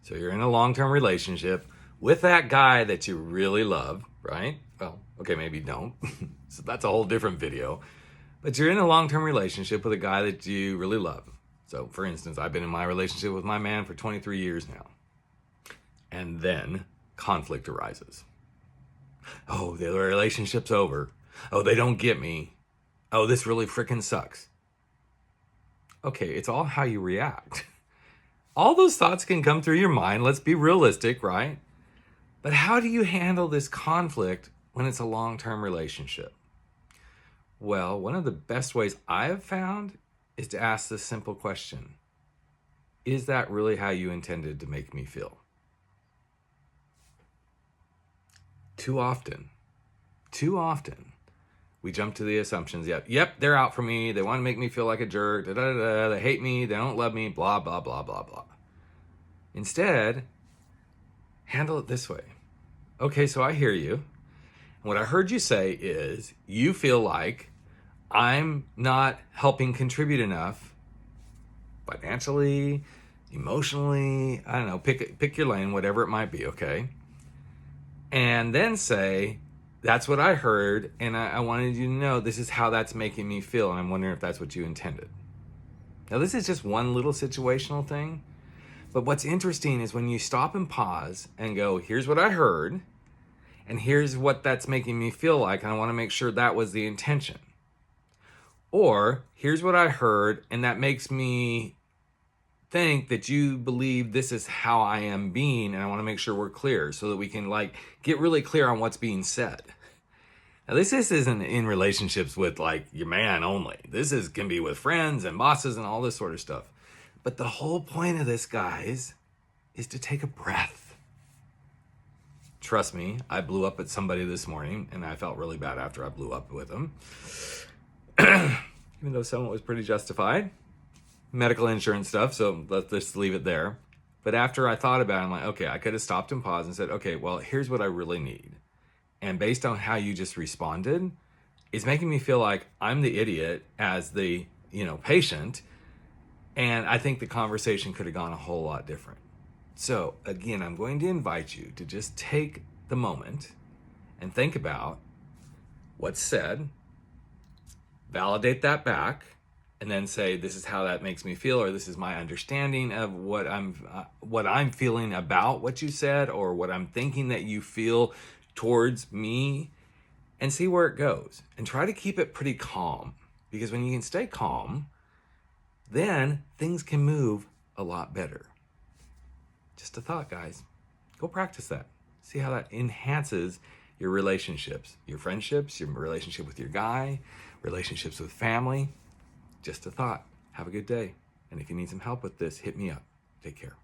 So you're in a long-term relationship with that guy that you really love, right? Well, okay, maybe you don't. So that's a whole different video. But you're in a long-term relationship with a guy that you really love. So for instance, I've been in my relationship with my man for 23 years now. And then conflict arises. Oh, the relationship's over. Oh, they don't get me. Oh, this really freaking sucks. Okay, it's all how you react. All those thoughts can come through your mind. Let's be realistic, right? But how do you handle this conflict when it's a long-term relationship? Well, one of the best ways I've found is to ask this simple question. Is that really how you intended to make me feel? Too often, we jump to the assumptions. Yep, they're out for me. They want to make me feel like a jerk. They hate me. They don't love me. Blah, blah, blah, blah, blah. Instead, handle it this way. Okay, so I hear you. What I heard you say is you feel like I'm not helping contribute enough financially, emotionally, I don't know, pick your lane, whatever it might be, okay? And then say, that's what I heard, and I wanted you to know this is how that's making me feel, and I'm wondering if that's what you intended. Now, this is just one little situational thing, but what's interesting is when you stop and pause and go, here's what I heard, and here's what that's making me feel like, and I want to make sure that was the intention. Or, here's what I heard, and that makes me think that you believe this is how I am being, and I want to make sure we're clear so that we can get really clear on what's being said. Now this isn't in relationships with your man only. This can be with friends and bosses and all this sort of stuff. But the whole point of this, guys, is to take a breath. Trust me, I blew up at somebody this morning, and I felt really bad after I blew up with them. Even though some of it was pretty justified. Medical insurance stuff, so let's just leave it there. But after I thought about it, I'm like, okay, I could have stopped and paused and said, okay, well, here's what I really need. And based on how you just responded, it's making me feel like I'm the idiot as the, patient. And I think the conversation could have gone a whole lot different. So again, I'm going to invite you to just take the moment and think about what's said, validate that back, and then say, this is how that makes me feel, or this is my understanding of what I'm feeling about what you said, or what I'm thinking that you feel towards me, and see where it goes. And try to keep it pretty calm, because when you can stay calm, then things can move a lot better. Just a thought, guys. Go practice that. See how that enhances your relationships, your friendships, your relationship with your guy, relationships with family. Just a thought. Have a good day. And if you need some help with this, hit me up. Take care.